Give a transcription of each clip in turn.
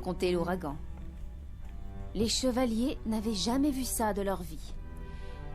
Compter l'ouragan. Les chevaliers n'avaient jamais vu ça de leur vie.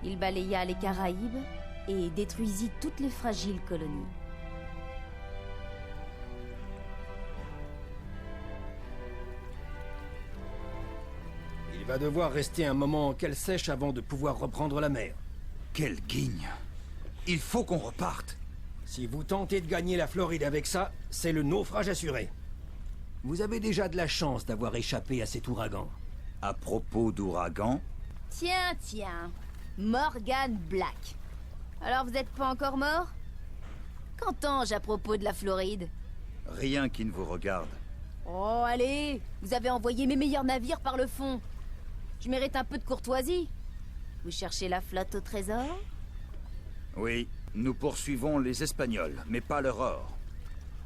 Il balaya les Caraïbes et détruisit toutes les fragiles colonies. Il va devoir rester un moment en cale sèche avant de pouvoir reprendre la mer. Quelle guigne! Il faut qu'on reparte. Si vous tentez de gagner la Floride avec ça, c'est le naufrage assuré. Vous avez déjà de la chance d'avoir échappé à cet ouragan. À propos d'ouragan, Tiens, Morgan Black. Alors vous êtes pas encore mort? Qu'entends-je à propos de la Floride? rien qui ne vous regarde. Oh, allez! Vous avez envoyé mes meilleurs navires par le fond. Je mérite un peu de courtoisie. Vous cherchez la flotte au trésor? Oui, nous poursuivons les Espagnols, mais pas leur or.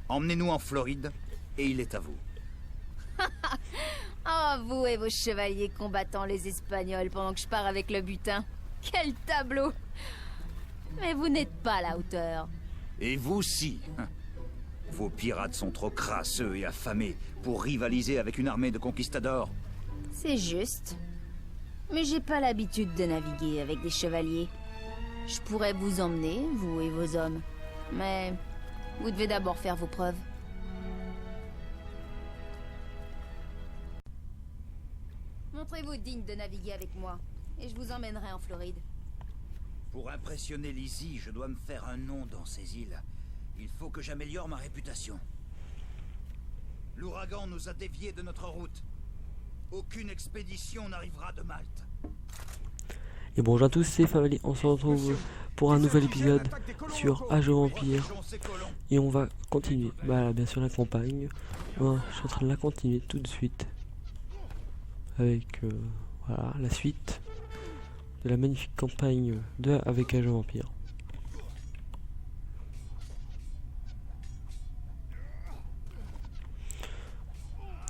Emmenez-nous en Floride, et il est à vous. Oh, vous et vos chevaliers combattant les Espagnols pendant que je pars avec le butin. Quel tableau! Mais vous n'êtes pas à la hauteur. Et vous si. Vos pirates sont trop crasseux et affamés pour rivaliser avec une armée de conquistadors. C'est juste. Mais j'ai pas l'habitude de naviguer avec des chevaliers. Je pourrais vous emmener, vous et vos hommes. Mais vous devez d'abord faire vos preuves. Montrez-vous digne de naviguer avec moi, et je vous emmènerai en Floride. Pour impressionner Lizzie, je dois me faire un nom dans ces îles. Il faut que j'améliore ma réputation. L'ouragan nous a déviés de notre route. Aucune expédition n'arrivera de Malte. Et bonjour à tous, c'est Family, on se retrouve pour un nouvel épisode sur Age of Empires. Et on va continuer, bien sûr la campagne. Moi, je suis en train de la continuer tout de suite. Avec voilà, la suite de la magnifique campagne avec Age of Empires.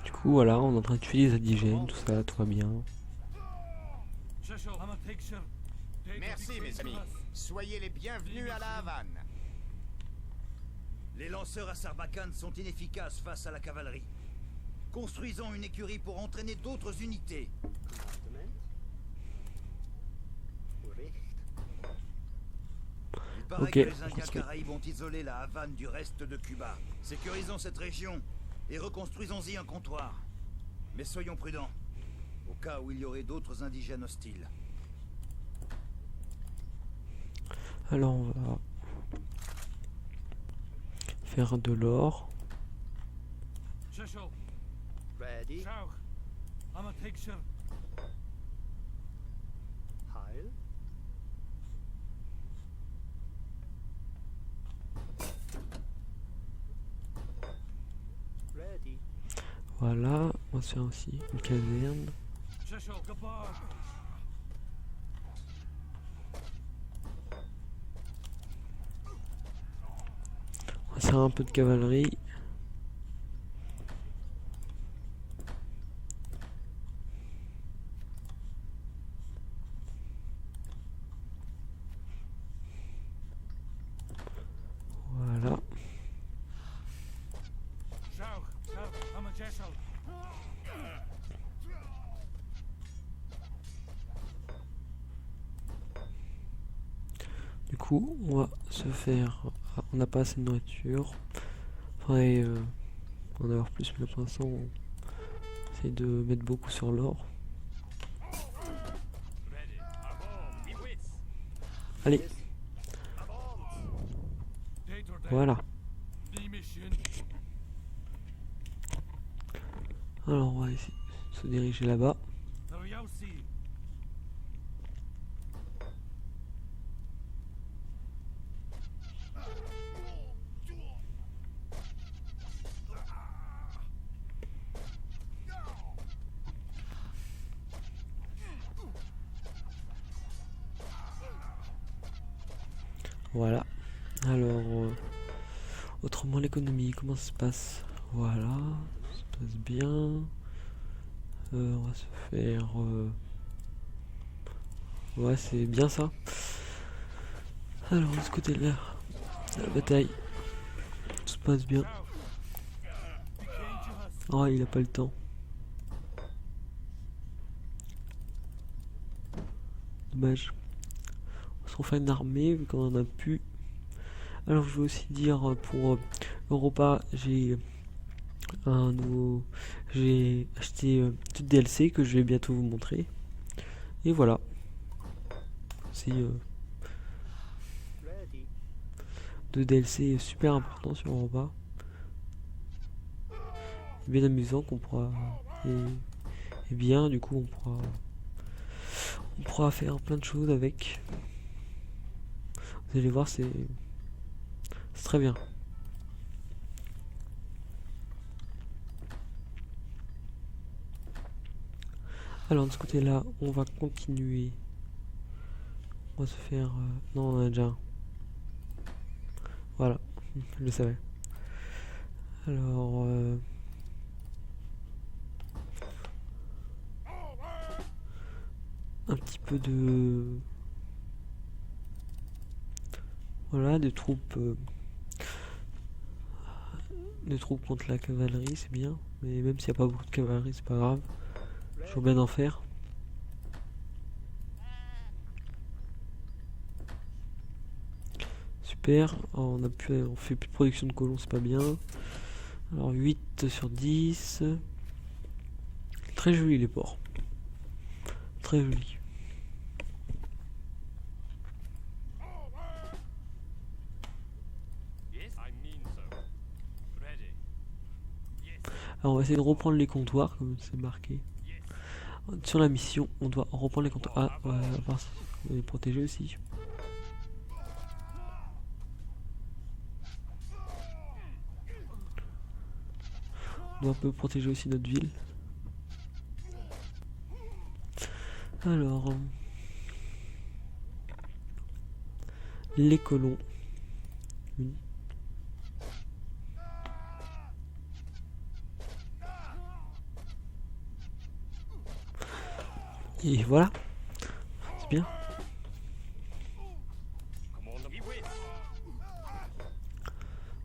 Du coup voilà, on est en train de tuer les indigènes, tout ça, tout va bien. Merci mes amis. Soyez les bienvenus à la Havane. Les lanceurs à Sarbacane sont inefficaces face à la cavalerie. Construisons une écurie pour entraîner d'autres unités. Il paraît que les Indiens Caraïbes ont isolé la Havane du reste de Cuba. Sécurisons cette région et reconstruisons-y un comptoir. Mais soyons prudents, au cas où il y aurait d'autres indigènes hostiles. Alors on va faire de l'or. Ready. Heil. Ready. Voilà, on va se faire aussi une caserne. On va faire un peu de cavalerie. Voilà. Du coup, on va se faire... on n'a pas assez de nourriture. Faudrait en avoir plus, mais pour l'instant, on essaye de mettre beaucoup sur l'or. Allez. Voilà. Alors, on va essayer de se diriger là-bas. Voilà. Alors, autrement l'économie, comment ça se passe? Voilà, ça se passe bien. On va se faire... ouais, c'est bien ça. Alors, de ce côté-là, la bataille, tout se passe bien. Oh, il a pas le temps. dommage. On se refait une armée vu qu'on en a plus. Alors je veux aussi dire pour Europa, j'ai acheté tout DLC que je vais bientôt vous montrer. Et voilà. C'est 2 DLC super importants sur Europa. Bien amusant qu'on pourra et bien du coup on pourra faire plein de choses avec. Vous allez voir, c'est très bien. Alors de ce côté là on va continuer. On va se faire non, on en a déjà un. Voilà, je le savais. Alors un petit peu de voilà, des troupes contre la cavalerie, c'est bien, mais même s'il n'y a pas beaucoup de cavalerie, c'est pas grave. Toujours bien d'en faire. Super. Alors, on fait plus de production de colons, c'est pas bien. Alors 8 sur 10. Très joli les ports. Très joli. Alors on va essayer de reprendre les comptoirs comme c'est marqué. Sur la mission, on doit reprendre les comptoirs. Ah, on va les protéger aussi. On doit un peu protéger aussi notre ville. Alors, les colons. Et voilà, c'est bien.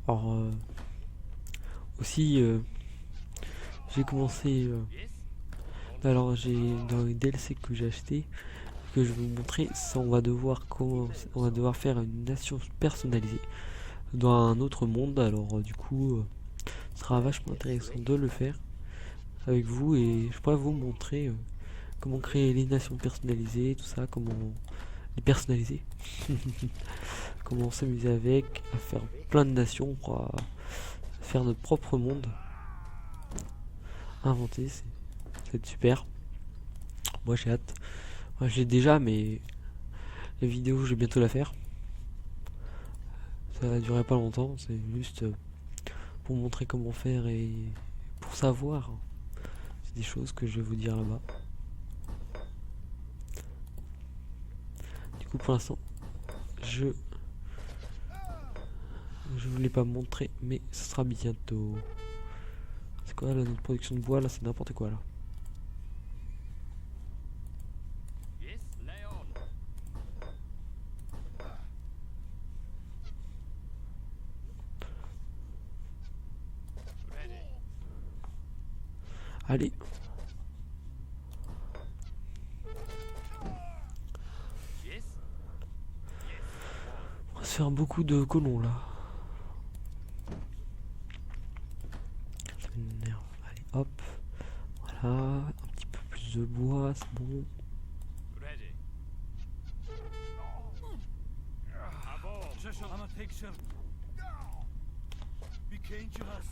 Alors, aussi, j'ai commencé. Alors, dans les DLC que j'ai acheté, que je vais vous montrer, ça, on va devoir faire une nation personnalisée dans un autre monde. Alors, du coup, ce sera vachement intéressant de le faire avec vous et je pourrais vous montrer. Comment créer les nations personnalisées, tout ça, comment les personnaliser, comment s'amuser avec, à faire plein de nations pour faire notre propre monde, inventer, c'est super. Moi j'ai hâte, moi j'ai déjà, mais la vidéo je vais bientôt la faire. Ça va durer pas longtemps, c'est juste pour montrer comment faire et pour savoir. C'est des choses que je vais vous dire là-bas. Pour l'instant je voulais pas montrer, mais ce sera bientôt. C'est quoi là, notre production de bois là, c'est n'importe quoi là. Allez. Faire beaucoup de colons là. Ça m'énerve. Allez hop. Voilà. Un petit peu plus de bois, c'est bon.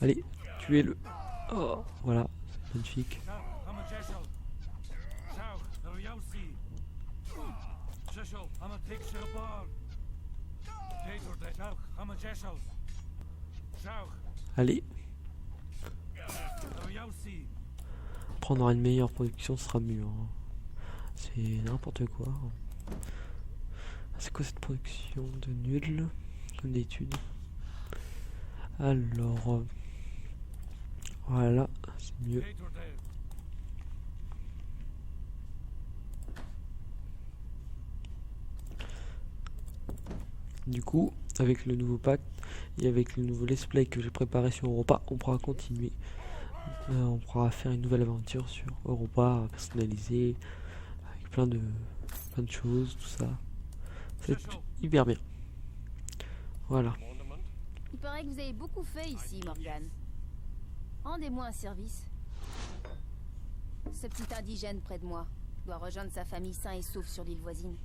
Allez, tuez-le. Oh, voilà, c'est magnifique. Allez. Après on aura une meilleure production, ce sera mieux. Hein. C'est n'importe quoi. C'est quoi cette production de nul comme d'études? Alors voilà, c'est mieux. Du coup, avec le nouveau pacte et avec le nouveau let's play que j'ai préparé sur Europa, on pourra continuer. On pourra faire une nouvelle aventure sur Europa personnalisée avec plein de plein de choses, tout ça. C'est hyper bien. Voilà. Il paraît que vous avez beaucoup fait ici, Morgan. Rendez-moi un service. Ce petit indigène près de moi doit rejoindre sa famille sain et sauf sur l'île voisine.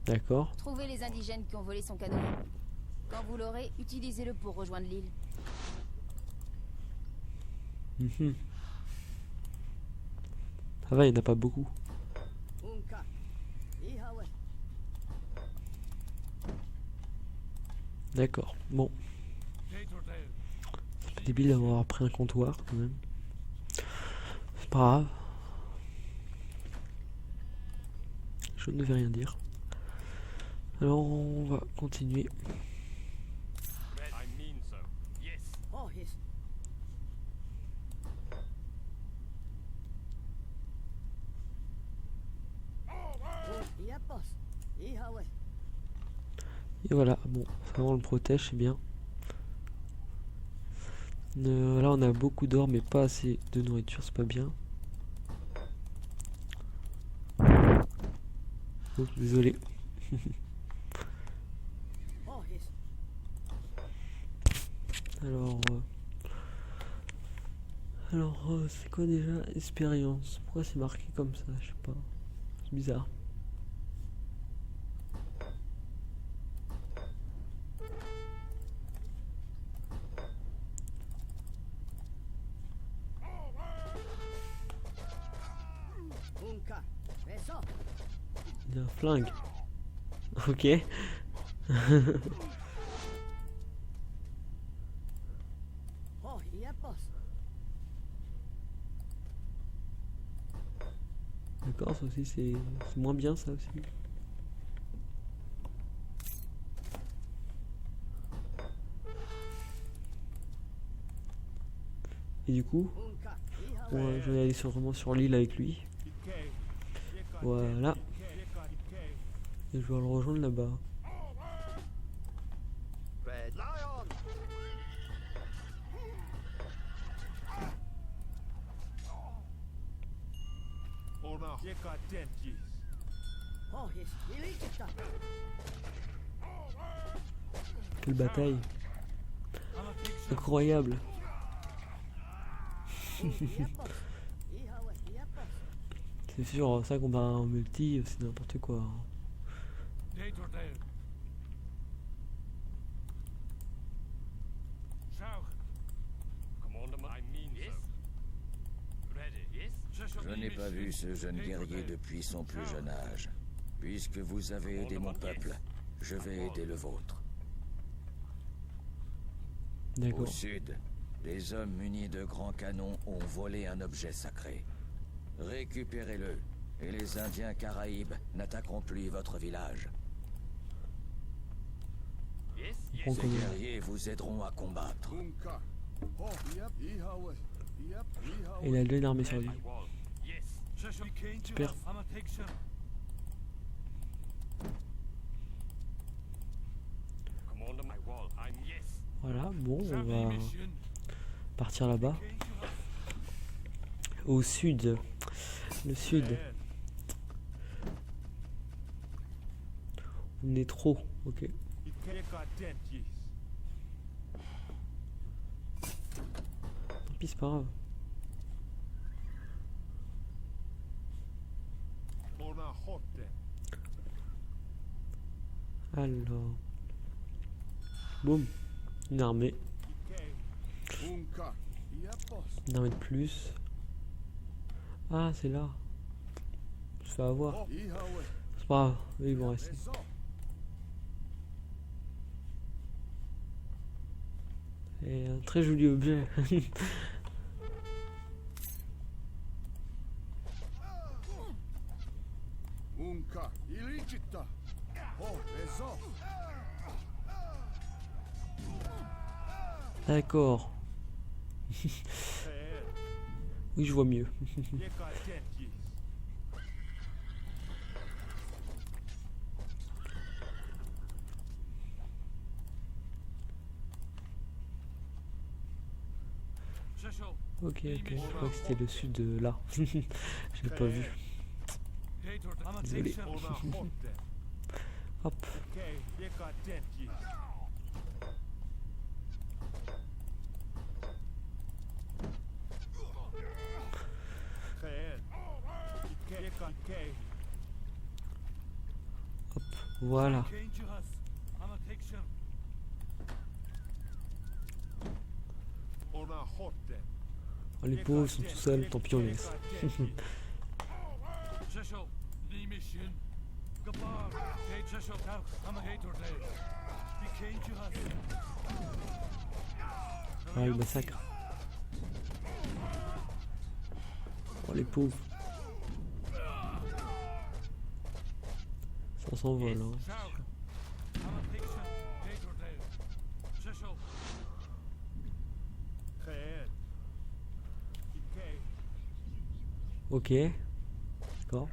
D'accord. Trouvez les indigènes qui ont volé son canot. Quand vous l'aurez, utilisez-le pour rejoindre l'île. Mhm. Ça va, il n'y en a pas beaucoup. D'accord, bon. C'est débile d'avoir pris un comptoir quand même. C'est pas grave. Je ne vais rien dire. Alors on va continuer. Et voilà, bon, ça on le protège, c'est bien. Là on a beaucoup d'or mais pas assez de nourriture, c'est pas bien. Oh, désolé. Alors, c'est quoi déjà expérience? Pourquoi c'est marqué comme ça? Je sais pas. C'est bizarre. Il y a un flingue. Ok. D'accord, ça aussi c'est moins bien ça aussi. Et du coup, ouais, je vais aller sûrement sur l'île avec lui. Voilà. Et je vais le rejoindre là-bas. Quelle bataille incroyable. C'est sûr, ça combat en multi, c'est n'importe quoi. Je n'ai pas vu ce jeune guerrier depuis son plus jeune âge. Puisque vous avez aidé mon peuple, je vais aider le vôtre. Au sud, les hommes munis de grands canons ont volé un objet sacré. Récupérez-le, et les Indiens Caraïbes n'attaqueront plus votre village. Ces guerriers vous aideront à combattre. Il a déjà une armée sur lui. Super. Voilà, bon, on va partir là-bas. Au sud. Le sud. On est trop, ok. Tant pis, c'est pas grave. Alors. Boum. Une armée. Une armée de plus. Ah, c'est là. Je vais avoir. C'est pas grave. Eux, ils vont rester. Et un très joli objet. D'accord. Oui, je vois mieux. Ok, je crois que c'était le sud de là. Je l'ai pas vu. Désolé. Hop. Hop, voilà. Oh, les pauvres sont tout seuls, tant pis on les laisse. Ah, le massacre. Oh, les pauvres. Ça s'envole, hein. Ok. D'accord.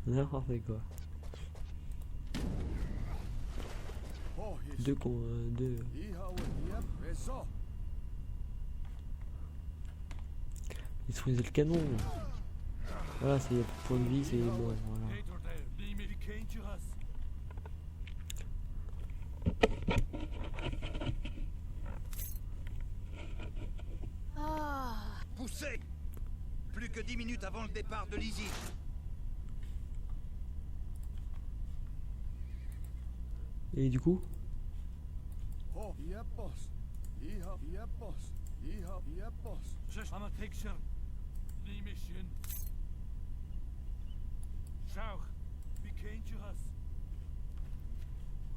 N'importe quoi. Deux. Détruisez le canon. Voilà, c'est pour de vie, c'est bon. Voilà. Poussez! Plus que 10 minutes avant le départ de Lizzie. Et du coup?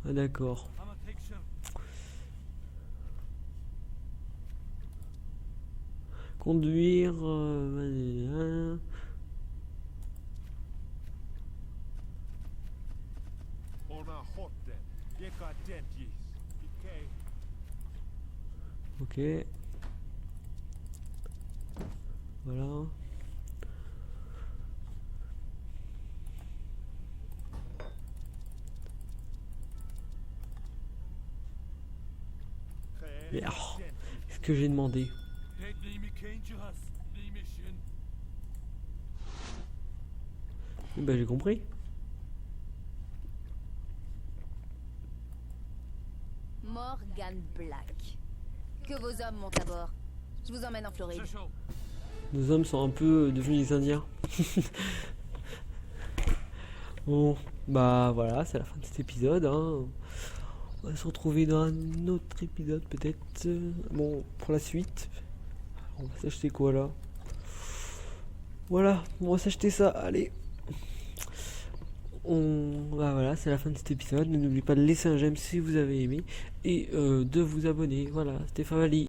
Ah d'accord. Conduire... Ok. Voilà. Et oh, ce que j'ai demandé. Bah j'ai compris. Morgan Black. Que vos hommes montent à bord. Je vous emmène en Floride. Nos hommes sont un peu devenus des Indiens. Bon, bah voilà, c'est la fin de cet épisode. Hein. On va se retrouver dans un autre épisode peut-être. Bon, pour la suite. On va s'acheter quoi là? Voilà, on va s'acheter ça. Allez. Bah voilà, c'est la fin de cet épisode. N'oubliez pas de laisser un j'aime si vous avez aimé et de vous abonner. Voilà, c'était Favali.